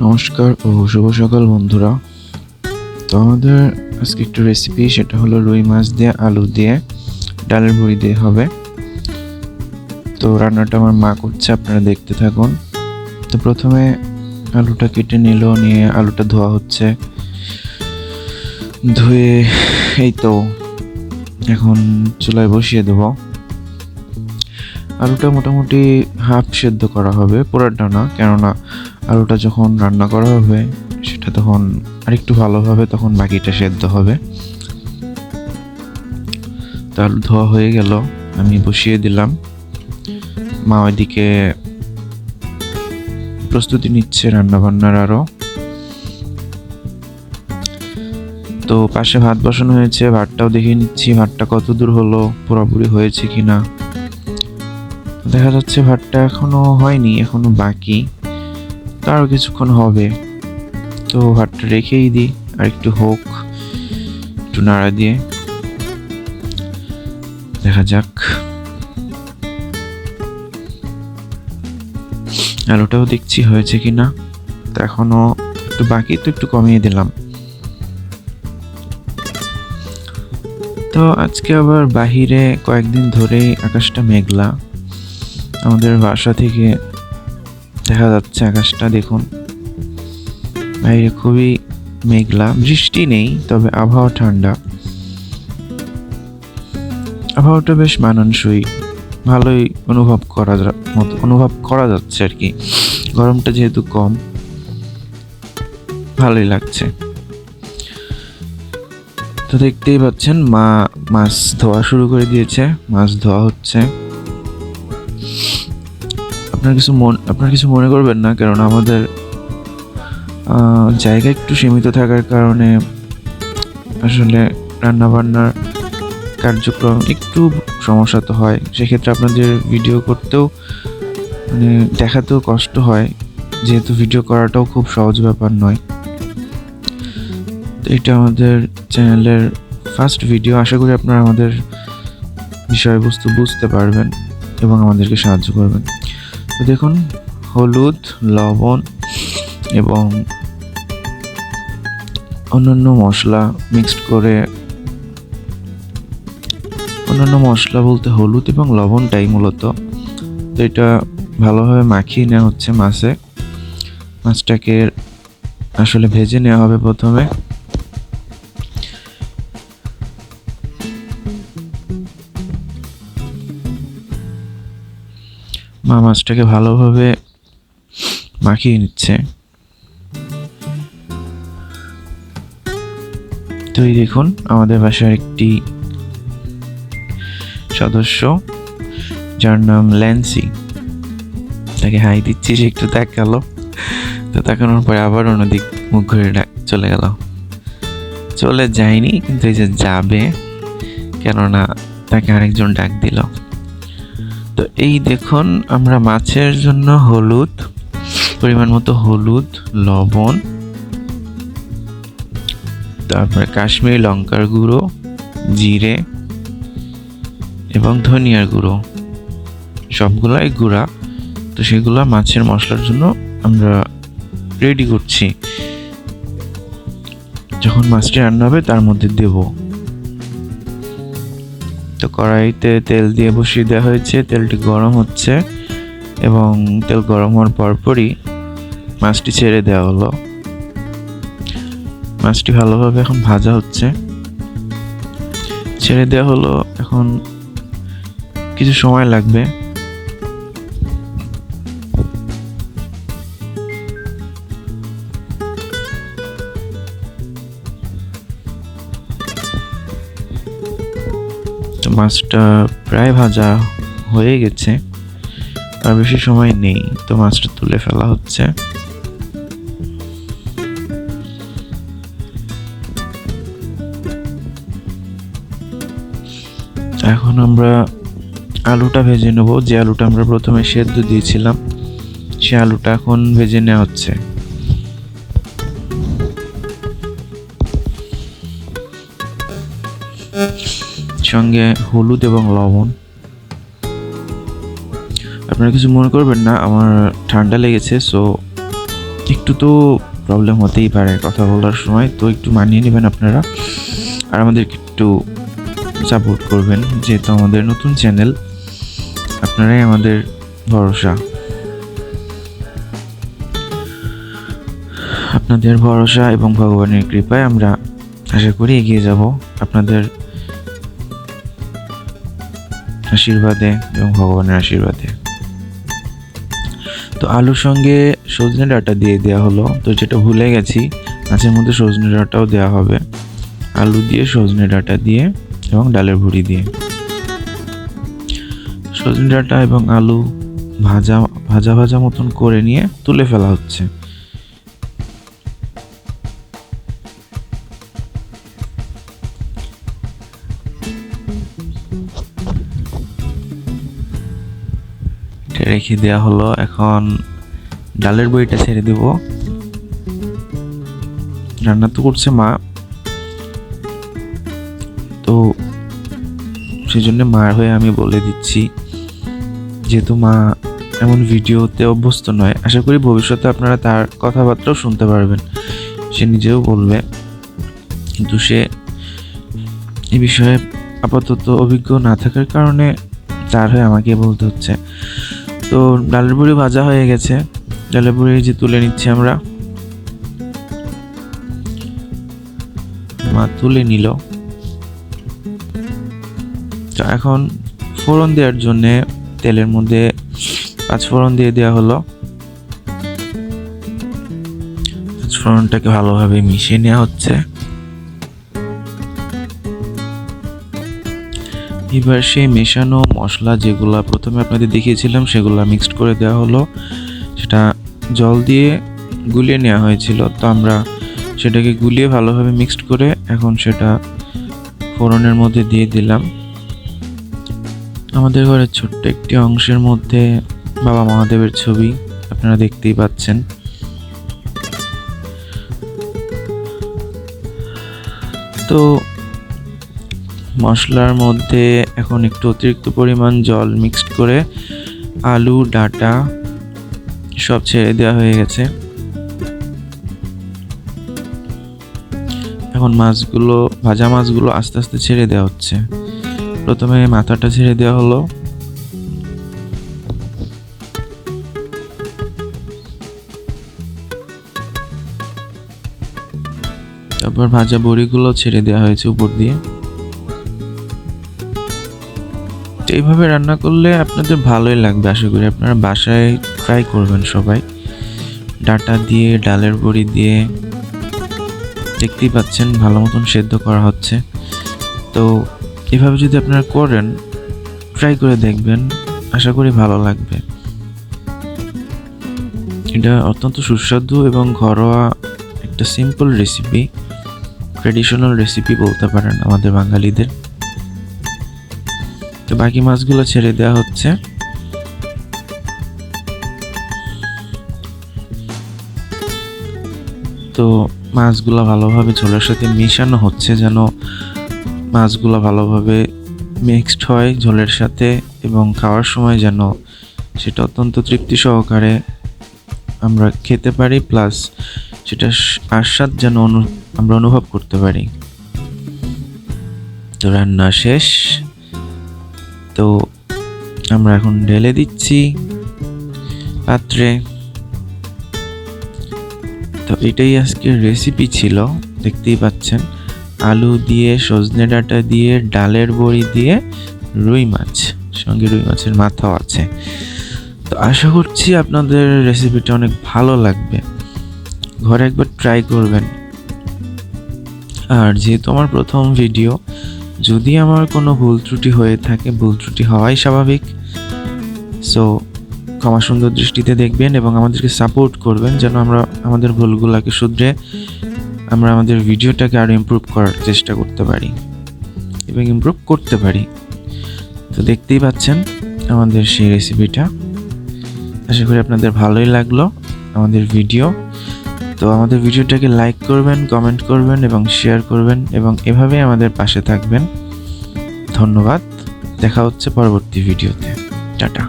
নমস্কার ও শুভ সকাল বন্ধুরা। তো আমাদের আজকে একটা রেসিপি, সেটা হলো রুই মাছ দিয়ে আলু দিয়ে ডালের বড়ি দিয়ে হবে। তো রান্নাটা আমার মা করছে, আপনারা দেখতে থাকুন। তো প্রথমে আলুটা কেটে নিয়ে আলুটা ধোয়া হচ্ছে। ধুয়ে এই তো এখন চুলায় বসিয়ে দেব। আলুটা মোটামুটি হাফ সেদ্ধ করা হবে, পুরোটা না, কেননা আলুটা যখন রান্না করা হবে সেটা তখন আরেকটু ভালোভাবে তখন বাকিটা সেদ্ধ হবে। তো আলু ধোয়া হয়ে গেল, আমি বসিয়ে দিলাম। মা ওইদিকে প্রস্তুতি নিচ্ছে রান্না বান্নার আরো। তো পাশে ভাত বসানো হয়েছে, ভাতটাও দেখে নিচ্ছি ভাতটা কত দূর হলো, পুরোপুরি হয়েছে কিনা। দেখা যাচ্ছে ভাতটা এখনো হয়নি, এখনো বাকি, তো আরো কিছুক্ষণ হবে। তো ভাতটা রেখেই দিই, আর একটু হোক, একটু নাড়া দিয়ে দেখা যাক। আলুটাও দেখছি হয়েছে কিনা, তো এখনো একটু বাকি, তো একটু কমিয়ে দিলাম। তো আজকে আবার বাহিরে কয়েকদিন ধরেই আকাশটা মেঘলা, আমাদের বাসা থেকে দেখা যাচ্ছে আকাশটা, দেখুন বাইরে খুবই মেঘলা, বৃষ্টি নেই, তবে আবহাওয়া ঠান্ডা, আবহাওয়াটা বেশ মানানসই, ভালোই অনুভব করা যাচ্ছে আর কি। গরমটা যেহেতু কম, ভালোই লাগছে। তো দেখতেই পাচ্ছেন মা মাছ ধোয়া শুরু করে দিয়েছে, মাছ ধোয়া হচ্ছে। আপনার কিছু মনে করবেন না, কারণ আমাদের জায়গা একটু সীমিত থাকার কারণে আসলে রান্নাবান্নার কার্যক্রম একটু সমস্যা তো হয়। সেক্ষেত্রে আপনাদের ভিডিও করতেও মানে দেখাতেও কষ্ট হয়, যেহেতু ভিডিও করাটাও খুব সহজ ব্যাপার নয়। তো এটা আমাদের চ্যানেলের ফার্স্ট ভিডিও, আশা করি আপনারা আমাদের বিষয়বস্তু বুঝতে পারবেন এবং আমাদেরকে সাহায্য করবেন। তো দেখুন, হলুদ, লবণ এবং অন্যান্য মশলা মিক্সড করে, অন্যান্য মশলা বলতে হলুদ এবং লবণটাই মূলত। তো এটা ভালোভাবে মাখিয়ে নেওয়া হচ্ছে মাছে। মাছটাকে আসলে ভেজে নেওয়া হবে প্রথমে। মা মাছটাকে ভালোভাবে মাখিয়ে নিচ্ছে। তো এই দেখুন, আমাদের বাসার একটি সদস্য, যার নাম ল্যান্সি, তাকে হাই দিচ্ছি, সে একটু তাকালো। তো তাকানোর পরে আবার অন্যদিক মুখ ঘুরে চলে গেল। চলে যায়নি, কিন্তু এই যে যাবে, কেননা তাকে আরেকজন ডাক দিল। তো এই দেখুন, আমরা মাছের জন্য হলুদ, পরিমাণ মতো হলুদ, লবণ, তারপরে কাশ্মীরি লঙ্কার গুঁড়ো, জিরে এবং ধনিয়ার গুঁড়ো, সবগুলাই গুঁড়া। তো সেগুলো মাছের মশলার জন্য আমরা রেডি করছি। যখন মাছটি রান্না হবে তার মধ্যে দেব। তো কড়াইতে তেল দিয়ে বসিয়ে দেওয়া হয়েছে, তেলটি গরম হচ্ছে এবং তেল গরম হওয়ার পরপরই মাছটি ছেড়ে দেওয়া হলো। মাছটি ভালোভাবে এখন ভাজা হচ্ছে, ছেড়ে দেওয়া হলো। এখন কিছু সময় লাগবে। তো মাছটা প্রায় ভাজা হয়ে গেছে, আর বেশি সময় নেই। তো মাছটা তুলে ফেলা হচ্ছে। এখন আমরা আলুটা ভেজে নেব। যে আলুটা আমরা প্রথমে সেদ্ধ দিয়েছিলাম, সে আলুটা এখন ভেজে নেওয়া হচ্ছে। সঙ্গে হলুদ এবং লবণ। আপনারা কিছু মনে করবেন না, আমার ঠান্ডা লেগেছে, সো একটু একটু তো প্রবলেম হতেই পারে কথা বলার সময়, তো একটু মানিয়ে নেবেন আপনারা, আর আমাদেরকে একটু সাপোর্ট করবেন, যেহেতু আমাদের নতুন চ্যানেল, আপনারাই আমাদের ভরসা। আপনাদের ভরসা এবং ভগবানের কৃপায় আমরা আশা করি এগিয়ে যাব, আপনাদের আশীর্বাদে এবং ভগবানের আশীর্বাদে। তো আলুর সঙ্গে সজনে ডাঁটা দিয়ে দেওয়া হলো, তো যেটা ভুলে গেছি মাছের মধ্যে সজনে ডাঁটাও দেওয়া হবে, আলু দিয়ে সজনে ডাঁটা দিয়ে এবং ডালের বড়ি দিয়ে। সজনে ডাঁটা এবং আলু ভাজা ভাজা ভাজা মতন করে নিয়ে তুলে ফেলা হচ্ছে। রেখে দেওয়া হলো, এখন ডালের বড়িটা ছেড়ে দেব। রান্না তো করছে মা, তো সেই জন্য মার হয়ে আমি বলে দিচ্ছি, যেহেতু মা এমন ভিডিওতে অভ্যস্ত নয়। আশা করি ভবিষ্যতে আপনারা তার কথাবার্তাও শুনতে পারবেন, সে নিজেও বলবে, কিন্তু সে এই বিষয়ে আপাতত অভিজ্ঞ না থাকার কারণে তার হয়ে আমাকে বলতে হচ্ছে। তো ডালের বড়ি ভাজা হয়ে গেছে, ডালের বড়ি যে তুলে নিচ্ছি আমরা, মা তুলে নিল। তো এখন ফোড়ন দেওয়ার জন্য তেলের মধ্যে 5 ফোড়ন দিয়ে দেওয়া হলো। 5 ফোড়নটাকে ভালোভাবে মিশিয়ে নেওয়া হচ্ছে। এবার সেই মেশানো মশলা যেগুলো প্রথমে আপনাদের দেখিয়েছিলাম সেগুলো মিক্সড করে দেওয়া হলো। সেটা জল দিয়ে গুলিয়ে নেওয়া হয়েছিল, তো আমরা সেটাকে গুলিয়ে ভালোভাবে মিক্সড করে এখন সেটা ফোড়নের মধ্যে দিয়ে দিলাম। আমাদের ঘরের ছোট্ট একটি অংশের মধ্যে বাবা মহাদেবের ছবি আপনারা দেখতেই পাচ্ছেন। তো মশলার মধ্যে এখন একটু অতিরিক্ত পরিমাণ জল মিক্সড করে আলু ডাঁটা সব ছেড়ে দেওয়া হয়ে গেছে। এখন মাছগুলো, ভাজা মাছগুলো আস্তে আস্তে ছেড়ে দেওয়া হচ্ছে। প্রথমে মাথাটা ছেড়ে দেওয়া হলো, তারপর ভাজা বড়িগুলো ছেড়ে দেওয়া হয়েছে উপর দিয়ে। এইভাবে রান্না করলে আপনাদের ভালোই লাগবে, আশা করি আপনারা বাসায় ট্রাই করবেন সবাই। ডাঁটা দিয়ে, ডালের বড়ি দিয়ে, দেখতেই পাচ্ছেন ভালো মতন সেদ্ধ করা হচ্ছে। তো এভাবে যদি আপনারা করেন, ট্রাই করে দেখবেন, আশা করি ভালো লাগবে। এটা অত্যন্ত সুস্বাদু এবং ঘরোয়া একটা সিম্পল রেসিপি, ট্র্যাডিশনাল রেসিপি বলতে পারেন আমাদের বাঙালিদের। তো বাকি মাছগুলো ছেড়ে দেওয়া হচ্ছে। তো মাছগুলো ভালোভাবে ঝোলের সাথে মেশানো হচ্ছে, যেন মাছগুলো ভালোভাবে মিক্সড হয় ঝোলের সাথে, এবং খাওয়ার সময় যেন সেটা অত্যন্ত তৃপ্তি সহকারে আমরা খেতে পারি, প্লাস সেটা আস্বাদ যেন আমরা অনুভব করতে পারি। তো রান্না শেষ, তো আমরা এখন ঢেলে দিচ্ছি পাত্রে। তো এটাই আজকের রেসিপি ছিল, দেখতেই পাচ্ছেন আলু দিয়ে, সজনে ডাঁটা দিয়ে, ডালের বড়ি দিয়ে, রুই মাছ, সঙ্গে রুই মাছের মাথাও আছে। তো আশা করছি আপনাদের রেসিপিটা অনেক ভালো লাগবে, ঘরে একবার ট্রাই করবেন। আর যেহেতু আমার প্রথম ভিডিও, যদি আমার কোনো ভুল ত্রুটি হয়ে থাকে, ভুল ত্রুটি হওয়াই স্বাভাবিক, সো ক্ষমা সুন্দর দৃষ্টিতে দেখবেন এবং আমাদেরকে সাপোর্ট করবেন, যেন আমরা আমাদের ভুলগুলোকে শুধরে আমরা আমাদের ভিডিওটাকে আরও ইমপ্রুভ করার চেষ্টা করতে পারি এবং ইমপ্রুভ করতে পারি। তো দেখতেই পাচ্ছেন আমাদের সেই রেসিপিটা। আশা করি আপনাদের ভালোই লাগলো আমাদের ভিডিও। তো আমাদের ভিডিওটাকে লাইক করবেন, কমেন্ট করবেন এবং শেয়ার করবেন, এবং এভাবে আমাদের পাশে থাকবেন। ধন্যবাদ, দেখা হচ্ছে পরবর্তী ভিডিওতে। টাটা।